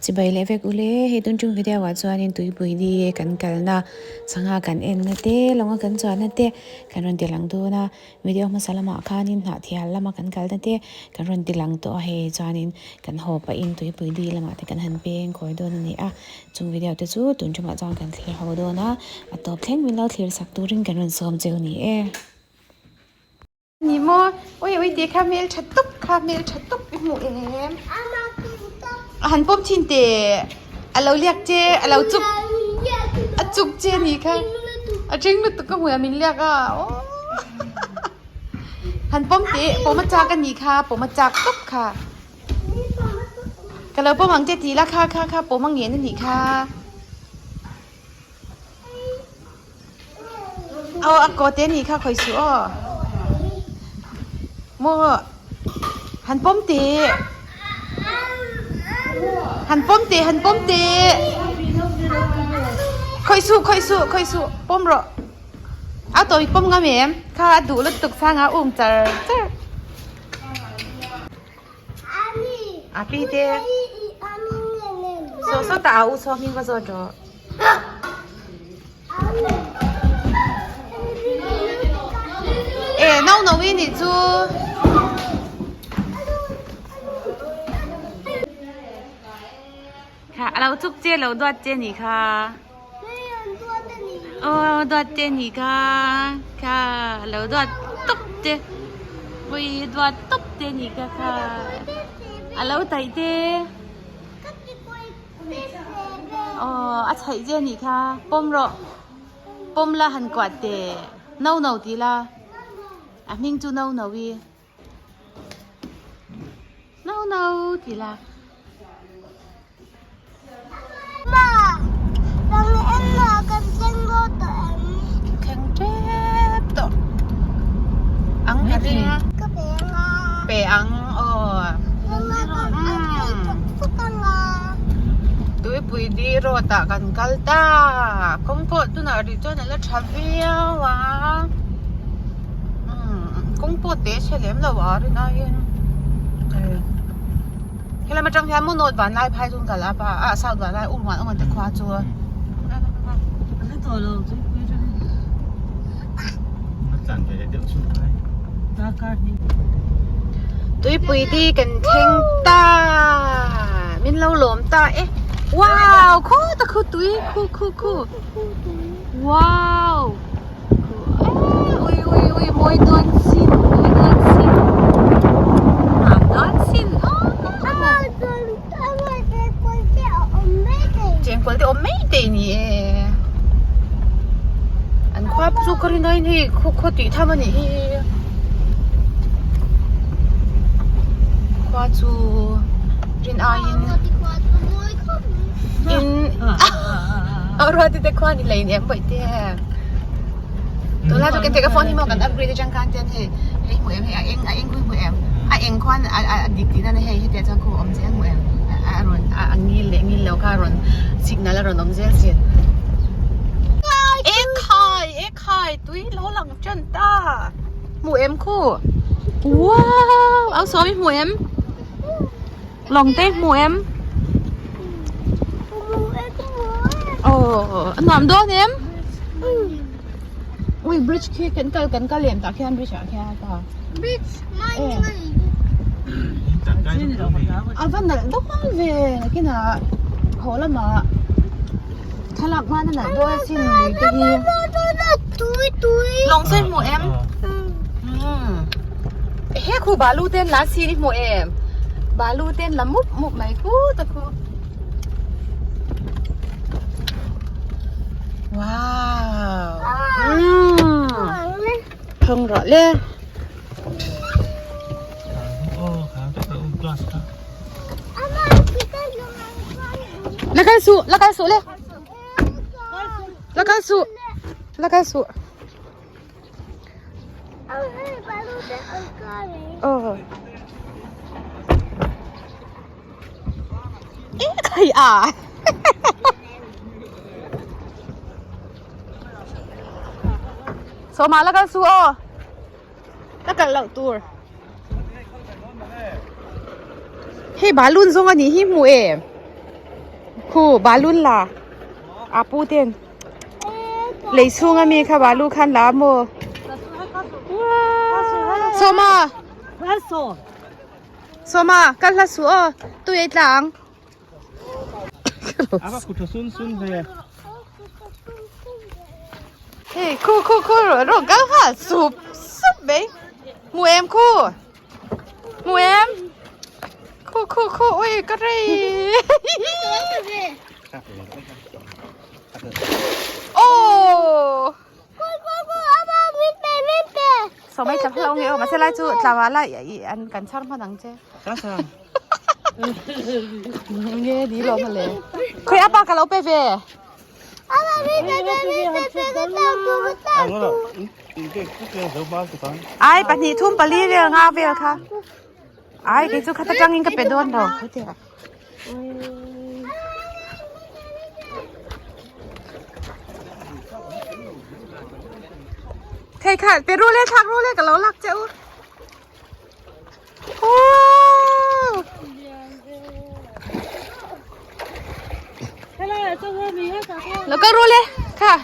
จิบไปเลเวกุเล่ให้ตุนจุงวิดีโอว่าจวนนินตุยปุยดีกันกันนะสังหากันเอ็นนะเต้ลงกันจวนนะเต้กันรันติลังตัวนะวิดีโอมาสลามขานินหาที่ฮัลละมากันกันนะเต้กันรันติลังตัวให้จวนนินกันหอบไปอินตุยปุยดีละมาที่กันหันเปงคอยโดนนี่อ่ะจุงวิดีโอเตจูตุนจุงมาจวนกันเคลียร์หอบโดนนะมาตบเพ่งวินเราเคลียร์สักตัวริงกันรันซ้อมเจ้านี่นี่โมโอ้ยดีคาเมลชัดตุ๊บอีหมูเอ็มหันป้อมชินเตะเราเรียกเจเราจุกเจนี่ค่ะจริงมันตุกหัวมินเรียกอ่ะหันป้อมเตะป้อมมาจากกันนี่ค่ะป้อมมาจากตุ๊บค่ะกันแล้วป้อมมังเจตีละค่ะป้อมมังเงี้ยนี่ค่ะเอาอากอเตนี่ค่ะคอยสู้โมหันป้อมเตะหันป้อมเตะคอยสู้ป้อมรอเอาตัวอีกป้อมงาเมมข้าดูแล้วตุกสร้างอาเจออาปีเตะโซตาอูซอมิงก็โซจ่อน้องวินี่จูค่ะเราทุกเจเราดวดเจนี่ค่ะดวดเจนี่ค่ะเราดวดตุ๊บเจวิดวดตุ๊บเจนี่ค่ะเราไต่เจอาศัยเจนี่ค่ะป้มรอป้มละหันกวาดเตเน่าทีละมิงจูเน่าวีเน่าทีละมาตอนนี้เรากันเจงโกตัวแข่งเจ็บตัวอังอะไรนะก็เปียงแล้วก็ทุกคนละตุยปุยดีโรตากันกัลตาคงพอตุนาริจวนแล้วชับเวียวะคงพอเตะเฉลี่ยมแล้ววะหรือไงเฮ้ยมาจังแค่มุนโนดบานไล่พายจุงกันละป่ะสาวบานไล่อุ้มวันเอามันจะคว้าจัวตุยปุยดีกันเข่งตามินเราหลอมตาว้าวคู่ตะคู่ตุยคู่ว้าวอุ้ยมวยโดนสินเจงกวนที่อมไม่ได้นี่อันความสุขรินนี่คู่ตีทำมันนี่ความสุขรินอายินเอารถที่เด็กควานี่เลยเนี่ยไปเที่ยวตัวแรกตัวกันเทกับฟอนที่มากันอัปเกรดจังการเที่ยวให้หมวยให้เองคุยหมวยเองควันดิกที่นั่นให้เดี๋ยวจะคู่อมเสียงหมวยงี้แล้วค่ะรอนสิกนัลรอนอมเสียสิคายตุ้ยล้อหลังจันตาหมูคู่ว้าวเอาซอมีหมูลองเต้หมูน้ำโดนอุ้ยบริดจ์คือกันเหลี่ยมตาแค่บริดจ์แค่ตาบริดจ์ไม่วันนั้นต้องมาเวกินโหละมาทะลักมานั่นแหละด้วยสิตะกี้ตุยลองเส้นหมูเฮ้ครูบาลูเต้นละซีนี่หมูบาลูเต้นละมุบไหมกูตะกูว้าวเพิ่งรอเลยแล้วกันสู้เลยแล้วกันสู้ใครโซมาแล้วกันสู้แล้วกันเหล่าตัวให้บาลุนส่งอันนี้ให้หมู คู่บาลุนล่ะอาปูเตียนเลยซูงมีค่ะบาลูคันลาโมโซมาโซมากันละสูตัวใหญ่จังapa kuda sun sayaเฮ้คู่รองกันค่ะสุบเบ้หมูเอ็มคู่โอ้ยกระไรโอ้สมัยจับเราเงี้ยมาเสร็จแล้วจู่จับว่าละอันกันช่างพนังเจ้ rasa เงี้ยดีลงมาเลยเคยอาปากกับเราไปเว่ไอ้ปัจจุบันทุ่มปลีเรื่องอาเวลค่ะไอ้ที่จู่ข้าจะจังยิงกับเป็ดโดนเราใครค่ะไปรู้เลยทักรู้เลยกับเราลักเจ้าโอ้แล้วก็รู้เลยค่ะ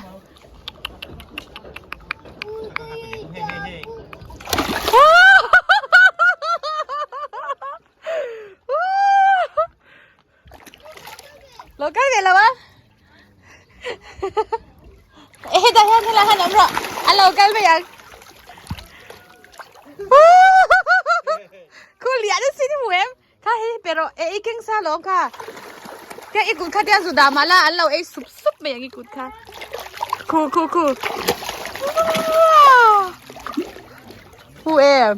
แล้วก็เดี๋ยววะเอ๊ะแต่ยังละหันน้ำหรออันเรากันไปยังคุณเลี้ยงสิที่หมูเอ็มค่ะเฮ้แต่เราเอ๊ะอีกแค่ซาลงค่ะแค่อีกกุดค่ะที่สุดามาละอันเราเอ๊ะซุบไปอย่างอีกกุดค่ะคู่หมูเอ็ม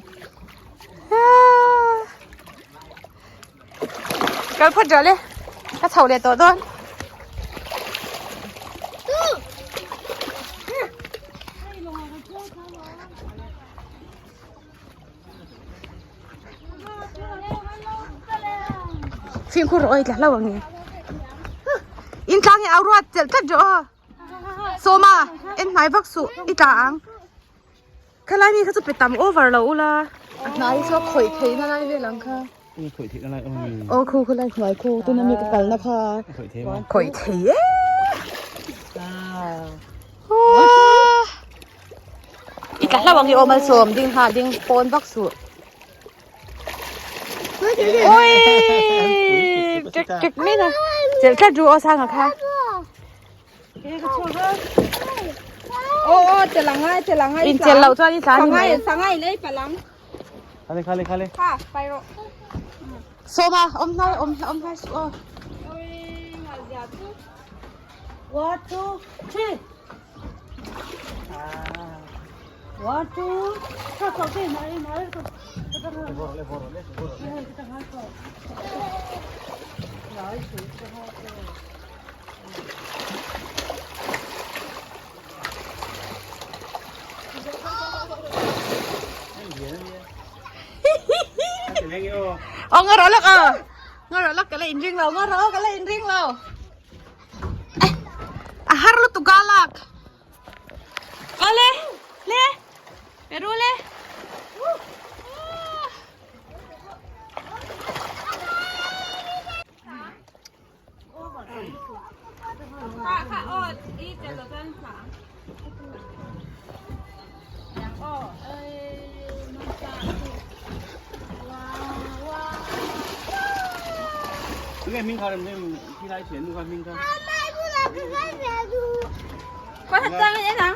กันพอเจอเลยถ้าเท่าเลยตัวต้นฟิล์มคุณรออีกแล้ววันนี้อินทางเนี่ยเอารวดเจ็บจัดจ่อโซมาเอ็นไหนบักสุอีจางข้าไล่นี่เขาจะไปตำโอเวอร์แล้วล่ะนายชอบข่อยเทน่าไล่เวลังค่ะข่อยเทอะไรโอ้ครูคุณไล่ข่อยครูตัวนั้นมีกระเป๋านะคะข่อยเทมั้ยข่อยเทอีกแล้ววันนี้โอมาสวมดิ้งหาดิ้งปนบักสุโอ้ยจึกไม่นะเจ็บแค่ดูเอาซังอะค่ะโอ้เจลังไงอินเจลเราตัวนี้สัง สารอยู่ ไงเลยปะลัง kali ค่ะไปโรโซมาอมให้สุเอาเงินเราแล้วเงินเราแล้วกันเลยอินริงเราอาหารเราตุกาลักเอาเลยไปรู้เลยค่ะอ้ออีเจลต้นขาอย่างอ้อน้องจ๋า这个明考的那其他钱都看明考。có thật chân vậy nè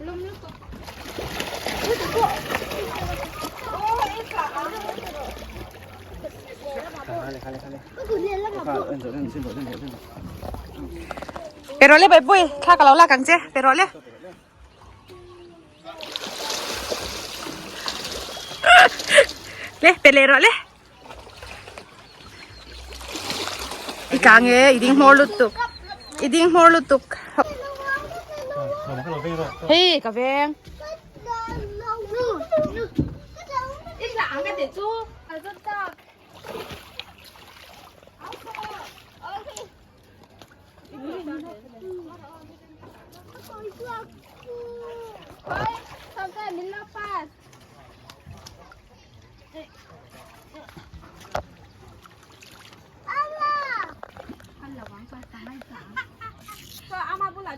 lùm nướcไปรอเลยไปปุ้ยข้ากับเราลากันเจ้ไปรอเลยไปเลยรอเลยอีกางเงี้ยอีดิ้งหัวลุตุกเฮ้ยกาแฟít lạng cái để chú ở rất to sao cái mình nó phát ăn là vắng qua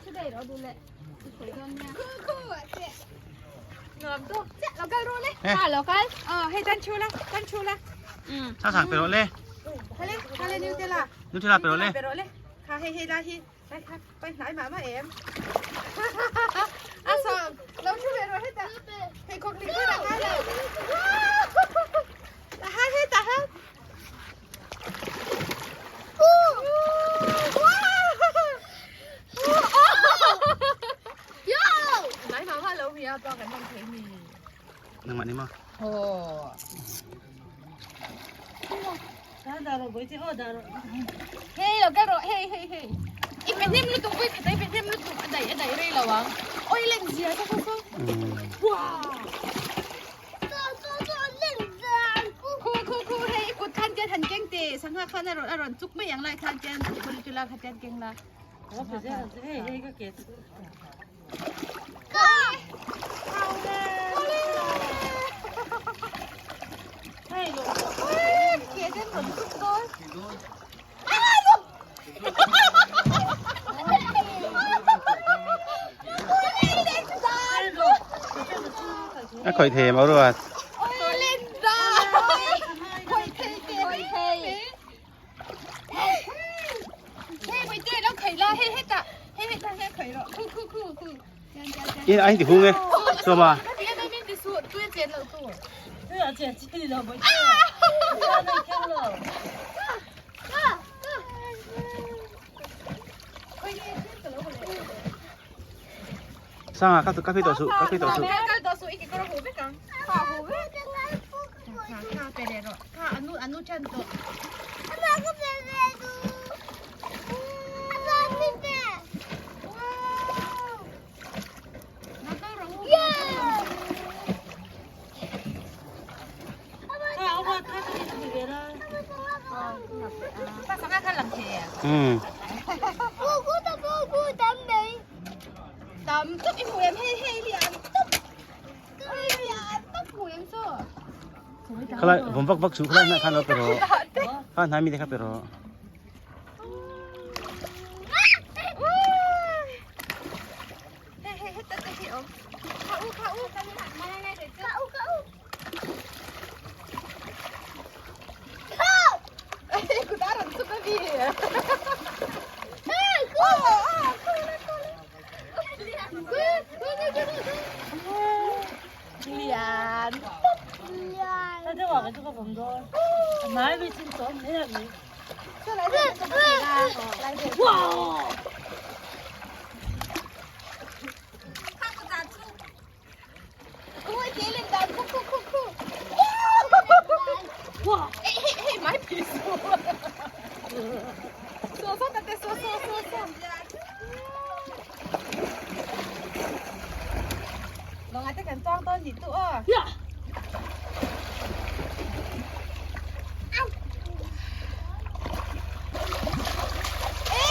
出嚟攞到咧，佢講咩？ngợm tu, lo cái rồi đấy, lo cái, hay tan chu la, sao sảng pero le hay lên như thế là, Nutella pero le hay la hi,ไปไหนมามาเอ็มสองเราช่วยเราให้ตาให้คนนี้ได้ละให้ให้ตาให้ไหนมาว่าเราเฮียตอนกันทำเพลงนี้ nâng mặt đi mà โอ้ เฮ้ยเราก็รอเฮ้ยอีเป็นนิ่มลูกตุ้งไปเป็นนิ่มลูกตุ้งอันใดเลยเหรอวะโอ้ยเล่นเสียก็ว้าวคูเฮ้ยกูทันเก่งเตะสังหารขันอร่อยจุกไม่อย่างไรทันเก่งคนจุฬาขันเก่งละก็เก๋เอาเลยเก๋จะหนุนทุกคน cái khởi thể máu rồi ôi lên ra khởi thể hey bây giờ nó khởi la hết ta hết khởi rồi khu yên anh thì hung nghe sao mà bây giờ mình đi xuống tôi剪了多sang à các phi tổ sự cáiตัวสูงอีกก็หูไปกันหูไปข้าไปเลยหรอข้าอนุชันตัวป้าสังกัดหลังเทียตำตุ๊กอีหมูยังให้เรียนตุ๊กหมูยังโซ่ khaiผมvắt xuống khai này khai nó pero khai này mi đấy khai pero กูได้รันสุดดีเรียน他在往这个风中，哪里进走没有你？这来这怎么来这？哇！看不打住，我接连打，酷！哇！嘿，买皮书，说，大家说。ลองอาจจะกันจ้องต้นดิตัวเอ้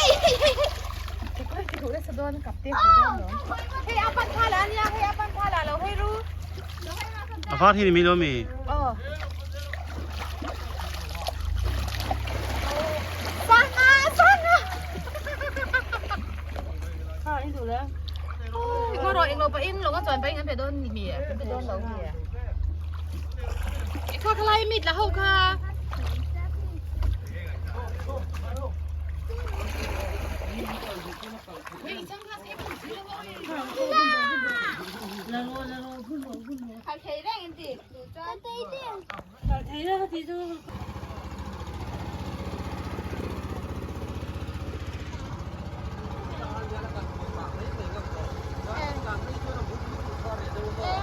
ยจะถูกได้สะดวกกับเตี้ยหูแดงเหรอให้อาปันพาลาเนี่ยให้อาปันพาลาเราให้รู้ à phát thì mi đâu mi ฟังอ่ะ你做了？我รอเองเราไปเองเราก็จอยไปงั้นไปโดนเมียไปโดนเราเมียเขาทลายมิดแล้วเขาค่ะ然后喷火。เขาใช้แรงจริงดูจ้าได้ดิ 睇啦，睇到。เ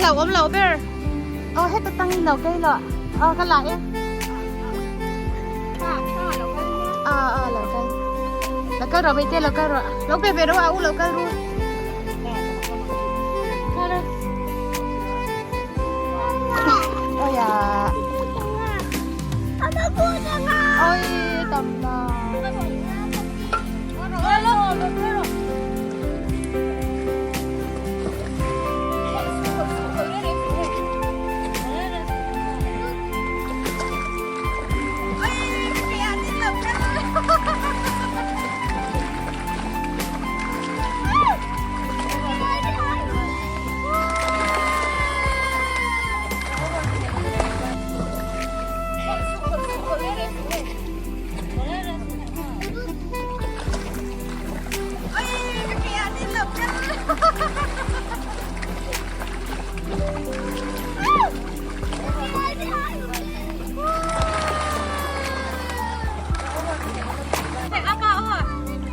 lẩu ôm lẩu bê hết tất tăng lẩu cây rồi cái lại á lẩu cây rồi bây giờ lẩu cây rồi lẩu bê bê đâu lẩu cây luôn ôi à ôi tầm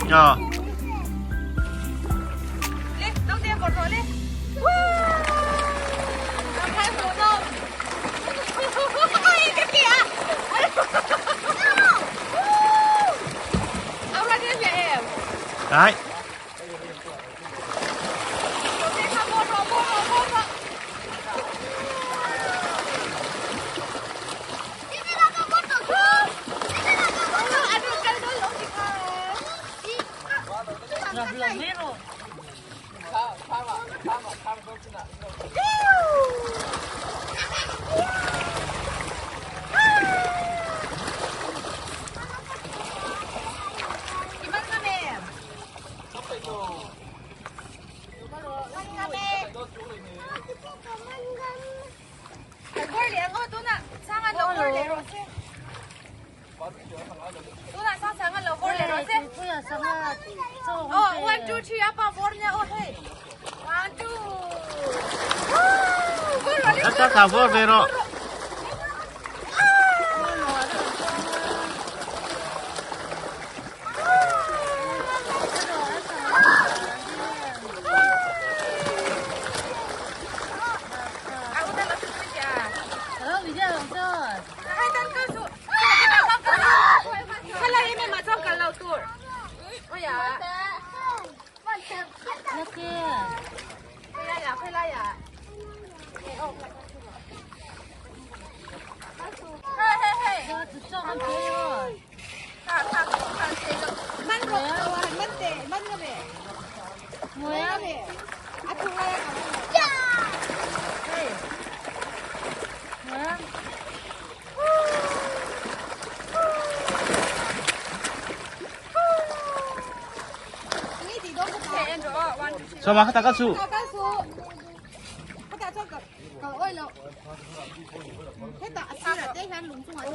Dạ. Lên, đầu tiên một rồi lên. Làm hai một rồi. Ôi, cái kìa. Ông ra đi về em. Đấy. Đầu tiên không một rồi. Oh, 1, 2, 3, apa bornya? Oh, hey. 1, 2. Está sabor, pero. Aku dah langsung kerja. Hai tan cơ su. Kalau ini macam kalau tur. Oh ya. Phải lại à? Hey. Man rồi, về. Ngồi về. Thu lại cả. Hey. Sama kata kasu. Cậu ơi lộ. Thế tạ sao là đây hắn lúng xuống ngoài.